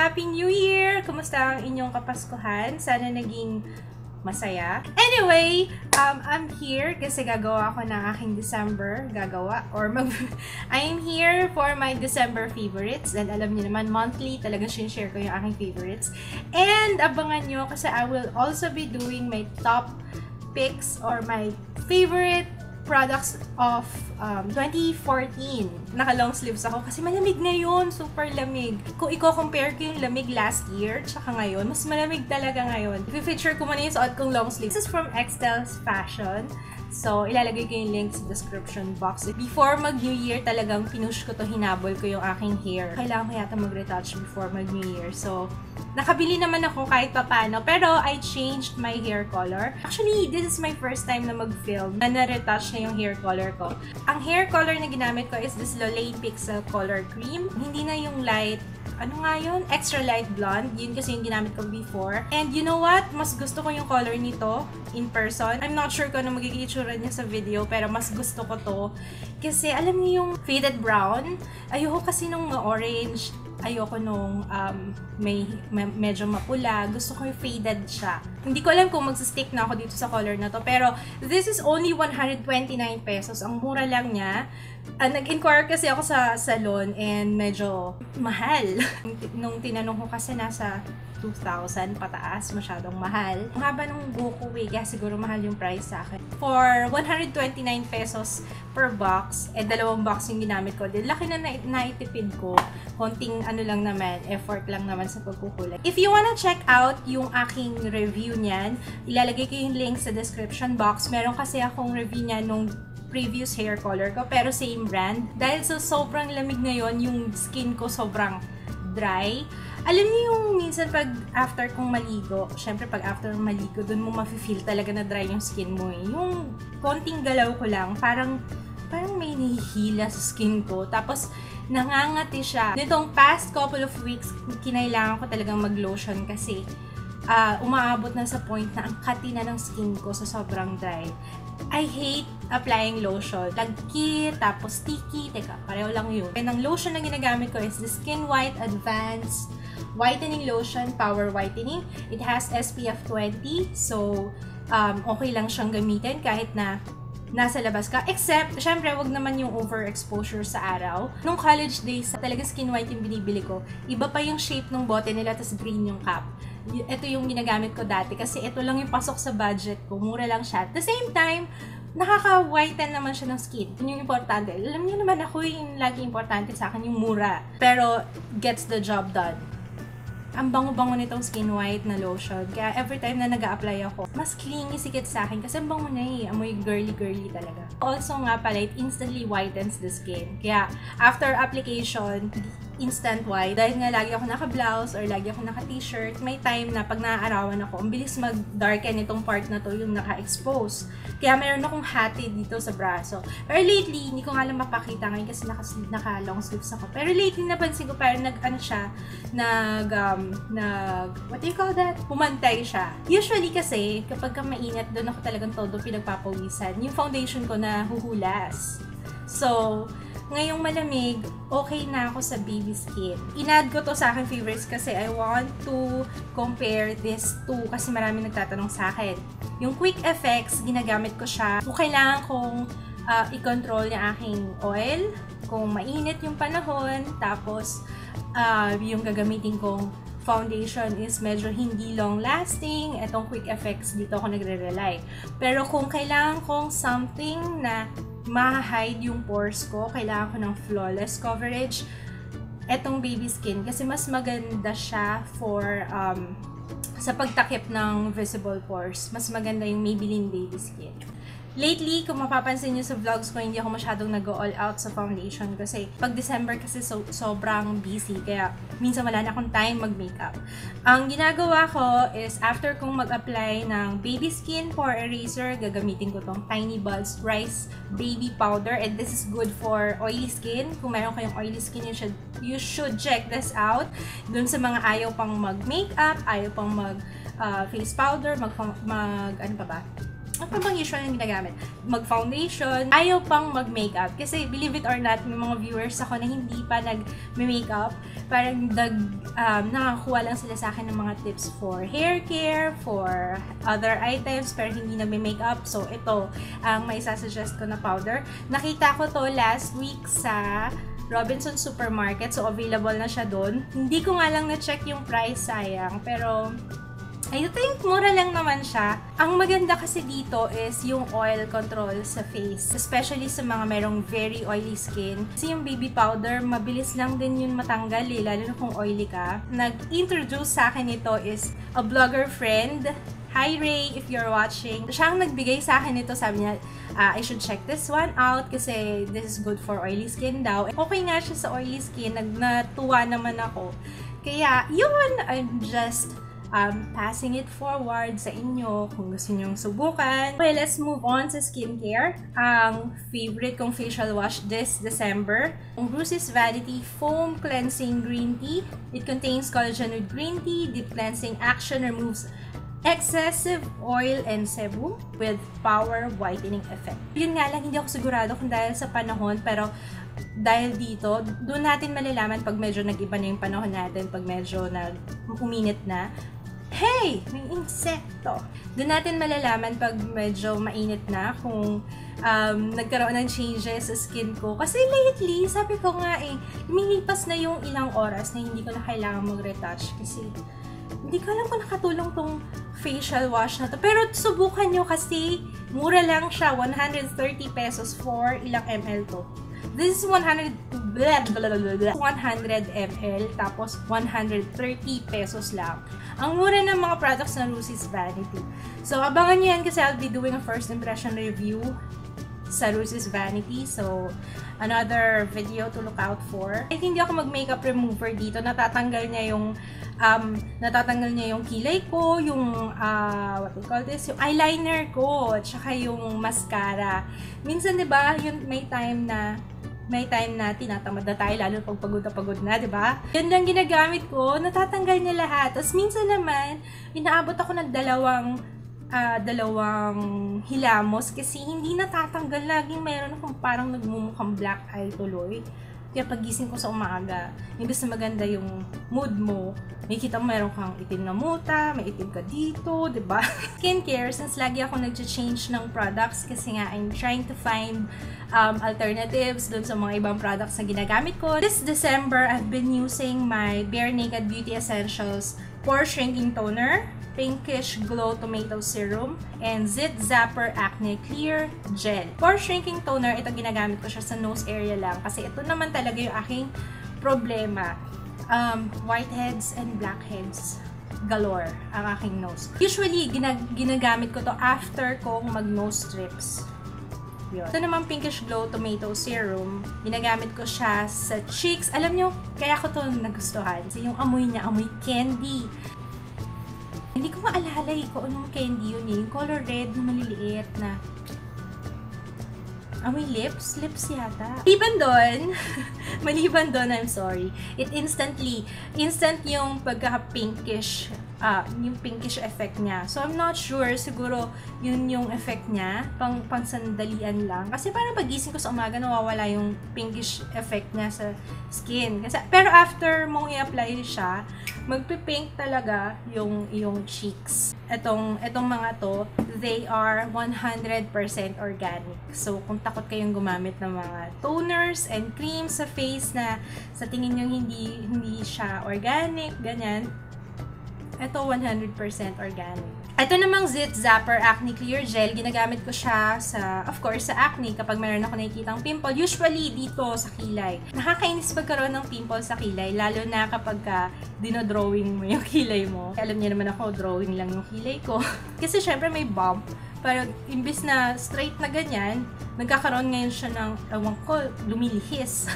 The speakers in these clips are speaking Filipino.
Happy New Year! Kumusta ang inyong kapaskuhan? Sana naging masaya. Anyway, I'm here kasi gagawa ako ng aking December. I'm here for my December favorites. And alam niyo naman, monthly talaga share ko yung aking favorites. And abangan nyo kasi I will also be doing my top picks or my favorite products of 2014. Naka-long sleeves ako kasi malamig ngayon. Super lamig. Kung i-compare ko yung lamig last year tsaka ngayon, mas malamig talaga ngayon. I-feature ko muna yung suot kong long sleeves. This is from Excel's Fashion. So, ilalagay ko yung link sa description box. Before mag-New Year, talagang pinush ko to, hinabol ko yung aking hair. Kailangan ko yata mag-retouch before mag-New Year. So, nakabili naman ako kahit papano. Pero, I changed my hair color. Actually, this is my first time na mag-film na na-retouch na yung hair color ko. Ang hair color na ginamit ko is this Lolaine Pixel Color Cream. Hindi na yung light, ano nga yun? Extra light blonde. Yun kasi yung ginamit ko before. And you know what? Mas gusto ko yung color nito in person. I'm not sure kung ano magiging itsura niya sa video, pero mas gusto ko to. Kasi alam niyo yung faded brown? Ayoko kasi nung orange. Ayoko nung medyo mapula. Gusto ko yung faded siya. Hindi ko alam kung magsistick na ako dito sa color na to. Pero this is only 129 pesos. Ang mura lang niya. Nag-inquire kasi ako sa salon and medyo mahal. Nung tinanong ko kasi nasa 2,000 pataas, masyadong mahal. Ang haba ng buhok ko kaya siguro mahal yung price sa akin. For 129 pesos per box, dalawang box yung ginamit ko. Laki na naitipid ko. Konting ano lang naman, effort lang naman sa pagkukulay. If you wanna check out yung aking review niyan, ilalagay ko yung link sa description box. Meron kasi akong review niya nung previous hair color ko, pero same brand. Dahil sa sobrang lamig ngayon, yung skin ko sobrang dry. Alam niyo yung minsan pag after kong maligo, syempre pag after maligo, dun mo mafe-feel talaga na dry yung skin mo eh. Yung konting galaw ko lang, parang may nahihila sa skin ko. Tapos, nangangati siya. Nitong past couple of weeks, kinailangan ko talagang mag-lotion kasi umaabot na sa point na ang kati na ng skin ko sa sobrang dry. I hate applying lotion. Lagkit, tapos sticky. Teka, pareho lang yun. And ang lotion na ginagamit ko is the Skin White Advanced Whitening Lotion, Power Whitening. It has SPF 20. So, okay lang siyang gamitin kahit na nasa labas ka. Except, syempre, wag naman yung overexposure sa araw. Nung college days, talaga Skin White yung binibili ko. Iba pa yung shape ng bote nila, tas green yung cap. Ito yung ginagamit ko dati kasi ito lang yung pasok sa budget ko. Mura lang siya. At the same time, nakaka-whiten naman siya ng skin. Yun yung importante. Alam niyo naman ako yung lagi importante sa akin yung mura. Pero, gets the job done. Ang bango-bango nitong Skin White na lotion. Kaya every time na nag-a-apply ako, mas clingy sikit sa akin kasi ang bango na eh. Amoy girly-girly talaga. Also nga pala, it instantly whitens the skin. Kaya after application, instant white. Dahil nga lagi ako naka-blouse or lagi ako naka-t-shirt, may time na pag naaarawan ako, ang bilis mag-darken itong part na to, yung naka-expose. Kaya meron akong hati dito sa braso. Pero lately, hindi ko nga lang mapakita ngayon kasi naka-long sleeves ako. Pero lately, napansin ko parang what do you call that? Pumantay siya. Usually kasi, kapag mainit, doon ako talagang todo pinagpapawisan. Yung foundation ko na huhulas. So, ngayong malamig, okay na ako sa baby skin. Inad ko to sa akin favorites kasi I want to compare this to kasi marami nagtatanong sa akin. Yung Quick Effects, ginagamit ko siya. Kung kailangan kong i-control yung aking oil, kung mainit yung panahon, tapos yung gagamitin kong foundation is medyo hindi long-lasting, etong Quick Effects, dito ako nagre-rely. Pero kung kailangan kong something na ma-hide yung pores ko, kailangan ko ng flawless coverage, etong baby skin, kasi mas maganda siya for sa pagtakip ng visible pores. Mas maganda yung Maybelline Baby Skin. Lately, kung mapapansin nyo sa vlogs ko, hindi ako masyadong nag-all out sa foundation kasi pag December kasi sobrang busy, kaya minsan wala na akong time mag-makeup. Ang ginagawa ko is after kong mag-apply ng baby skin pore eraser, gagamitin ko tong Tiny Buds Rice Baby Powder, and this is good for oily skin. Kung meron kayong oily skin, you should check this out. Dun sa mga ayaw pang mag-makeup, ayaw pang mag face powder, ano pa ba? Ano pa bang usual yung ginagamit? Mag-foundation. Ayaw pang mag-makeup. Kasi believe it or not, may mga viewers ako na hindi pa nag-makeup. Parang nakakuha lang sila sa akin ng mga tips for hair care, for other items, pero hindi nag-makeup. So, ito ang may sasuggest ko na powder. Nakita ko to last week sa Robinson Supermarket. So, available na siya doon. Hindi ko nga lang na-check yung price, sayang. Pero, I think mura lang naman siya. Ang maganda kasi dito is yung oil control sa face. Especially sa mga merong very oily skin. Kasi yung baby powder, mabilis lang din yun matanggal eh, lalo na kung oily ka. Nag-introduce sa akin ito is a blogger friend. Hi Ray, if you're watching. Siya ang nagbigay sa akin ito. Sabi niya, I should check this one out kasi this is good for oily skin daw. Okay nga siya sa oily skin. Natuwa naman ako. Kaya, yun, I'm just passing it forward sa inyo kung gusto nyong subukan. Okay, let's move on sa skincare. Ang favorite kong facial wash this December, ang Bruce's Vanity Foam Cleansing Green Tea. It contains collagen with green tea. Deep cleansing action removes excessive oil and sebum with power whitening effect. Yun nga lang, hindi ako sigurado kung dahil sa panahon, pero dahil dito, doon natin malalaman pag medyo nag-iba na yung panahon natin, pag medyo uminit na. Hey! May insekto! Doon natin malalaman pag medyo mainit na kung nagkaroon ng changes sa skin ko. Kasi lately, sabi ko nga lumilipas na yung ilang oras na hindi ko na kailangan mag-retouch kasi hindi ko alam kung nakatulong tong facial wash na to. Pero subukan nyo kasi mura lang siya. 130 pesos for ilang ml to. This is 100 ml tapos 130 pesos lang. Ang mura ng mga products ng Bruce's Vanity. So, abangan nyo yan kasi I'll be doing a first impression review sa Bruce's Vanity. So, another video to look out for. Kahit hindi ako mag-makeup remover dito, natatanggal niya yung kilay ko, yung what we call this, yung eyeliner ko, at saka yung mascara. Minsan, 'di ba, yun may time na tinatamad na tayo, lalo pag pagod na, di ba? Yan lang ginagamit ko, natatanggal niya lahat. Tapos minsan naman, inaabot ako ng dalawang hilamos kasi hindi natatanggal. Laging meron akong parang nagmumukhang black eye tuloy. Kaya pagising ko sa umaga, imbes na maganda yung mood mo, may kita mo meron kang itim na muta, may itim ka dito, diba? Skincare, since lagi ako nag-change ng products kasi nga I'm trying to find alternatives dun sa mga ibang products na ginagamit ko. This December, I've been using my Bare Naked Beauty Essentials Pore Shrinking Toner, Pinkish Glow Tomato Serum, and Zit Zapper Acne Clear Gel. Pore Shrinking Toner, ito ginagamit ko siya sa nose area lang kasi ito naman talaga yung aking problema. Whiteheads and blackheads galore ang aking nose. Usually, ginagamit ko to after kong mag-nose strips. Yun. Ito naman Pinkish Glow Tomato Serum. Ginagamit ko siya sa cheeks. Alam nyo, kaya ko to nagustuhan. So, yung amoy niya, amoy candy. Hindi ko maalala kung anong candy yun yung color red na maliliit na amoy lips yata. Maliban doon, I'm sorry. Instant yung pagka-pinkish, yung pinkish effect niya. So, I'm not sure, siguro yun yung effect niya, pang-sandalian lang. Kasi parang pagising ko sa umaga, nawawala yung pinkish effect niya sa skin. Pero after mong i-apply siya, magpipink talaga yung cheeks. Etong mga to, they are 100% organic. So, kung takot kayong gumamit ng mga toners and creams sa face na sa tingin nyo hindi siya organic, ganyan, ito 100% organic. Ito namang Zit Zapper Acne Clear Gel, ginagamit ko siya of course, sa acne kapag mayroon ako nakikitang pimple. Usually, dito sa kilay. Nakakainis pagkaroon ng pimple sa kilay, lalo na kapag dinodrawing mo yung kilay mo. Alam niyo naman ako, drawing lang yung kilay ko. Kasi syempre may bump. Parang imbis na straight na ganyan, nagkakaroon ngayon siya ng, ewan ko, lumilihis.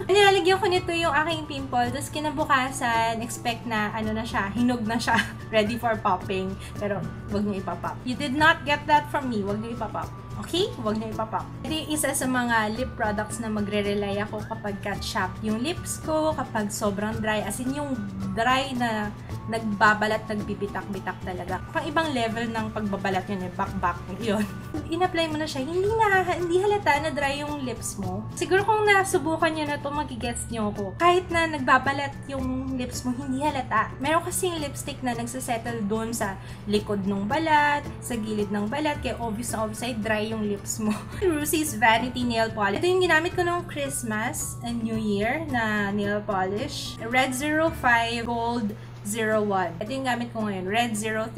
Nilalagyan ko nito yung aking pimple, tapos kinabukasan, expect na, na siya, hinog na siya, ready for popping. Pero, wag niyo ipapop. You did not get that from me, wag niyo ipapop. Okay? Huwag niyo ipapop. Ito yung isa sa mga lip products na magre-rely ako kapag cat-shop yung lips ko, kapag sobrang dry. As in yung dry na nagbabalat, nagbibitak-bitak talaga. Pang ibang level ng pagbabalat yun, back-back yun. In-apply mo na siya, hindi halata na dry yung lips mo. Siguro kung nasubukan nyo na ito, magigets nyo ko. Kahit na nagbabalat yung lips mo, hindi halata. Meron kasing lipstick na nagsasettle doon sa likod ng balat, sa gilid ng balat, kaya obvious na obvious ay dry yung lips mo. Rusi's Vanity Nail Polish. Ito yung ginamit ko nung Christmas and New Year na nail polish. Red 05 Gold 01. Ito yung gamit ko ngayon. Red 03.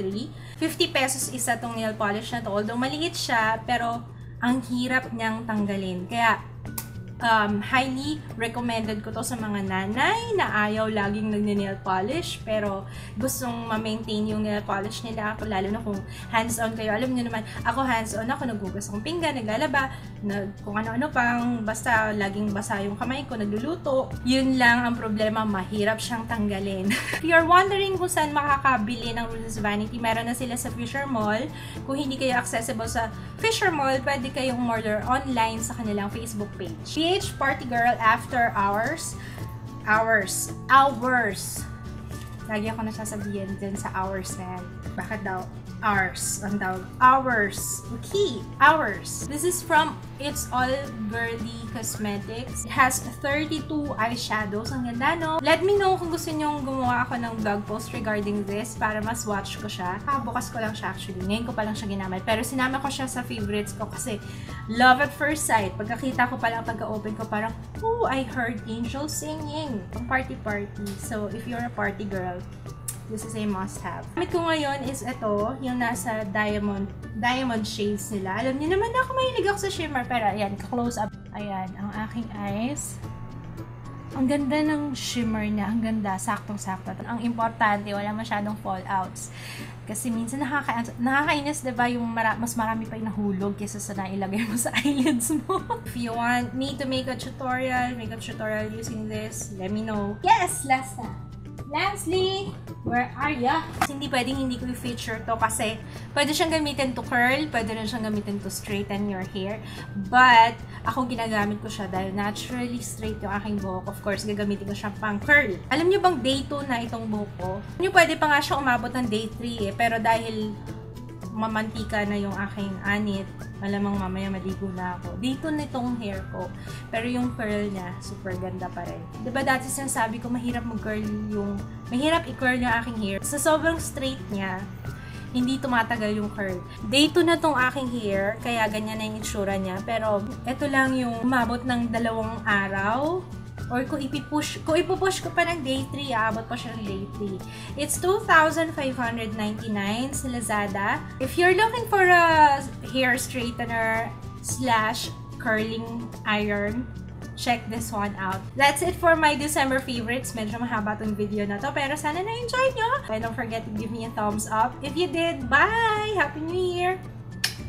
50 pesos isa tong nail polish na to. Although maliit siya, pero ang hirap niyang tanggalin. Kaya, highly recommended ko to sa mga nanay na ayaw laging nagne-nail polish pero gustong ma-maintain yung nail polish nila. Ako, lalo na kung hands-on kayo. Alam niyo naman, ako hands-on ako, naghugas ng pinggan, naglalaba, kung ano-ano pang, basta laging basa yung kamay ko, nagluluto. Yun lang ang problema, mahirap siyang tanggalin. If you're wondering kung saan makakabili ng Rusi's Vanity, meron na sila sa Fisher Mall. Kung hindi kayo accessible sa Fisher Mall, pwede kayong order online sa kanilang Facebook page. PH Party Girl After Hours. Lagi ako nasasabihin din sa hours na yan. Bakit daw? Hours. Ang tawag. Hours. Okay. Hours. This is from It's All Girly Cosmetics. It has 32 eyeshadows. Ang ganda, no? Let me know kung gusto nyong gumawa ako ng vlog post regarding this para mas watch ko siya. Bukas ko lang siya actually. Ngayon ko pa lang siya ginamit. Pero sinama ko siya sa favorites ko kasi love at first sight. Pagkakita ko pa lang, pagka-open ko parang, oh, I heard angels singing. Party. So, if you're a party girl, this is a must-have. Gamit ko ngayon is ito, yung nasa diamond shades nila. Alam niyo naman ako mahilig ako sa shimmer, pero ayan, close up. Ayan, ang aking eyes. Ang ganda ng shimmer niya, ang ganda, saktong-sakto. Ang importante, wala masyadong fallouts. Kasi minsan nakakainis, diba, yung mas marami pa yung nahulog kaysa sa nailagay mo sa eyelids mo. If you want me to make a makeup tutorial using this, let me know. Yes, last na. Lansley, where are ya? Hindi pwedeng hindi ko i-feature to kasi pwede siyang gamitin to curl, pwede rin siyang gamitin to straighten your hair. But, ako ginagamit ko siya dahil naturally straight yung aking buhok. Of course, gagamitin ko siya pang curl. Alam niyo bang day 2 na itong buhok ko? Niyo pwede pa nga siya umabot ng day 3 pero dahil mamantika na yung aking anit, malamang mamaya maligo na ako. Dito na itong hair ko. Pero yung curl niya, super ganda pa rin. Diba dati sinasabi ko, mahirap i-curl yung aking hair. Sa sobrang straight niya, hindi tumatagal yung curl. Day 2 na tong aking hair, kaya ganyan na yung itsura niya. Pero, ito lang yung umabot ng 2 araw. Or kung ipupush ko pa ng day 3, aabot pa siya ng day 3. It's 2,599 sa Lazada. If you're looking for a hair straightener / curling iron, check this one out. That's it for my December favorites. Medyo mahaba tong video na to, pero sana na-enjoy nyo. And don't forget to give me a thumbs up. If you did, bye! Happy New Year!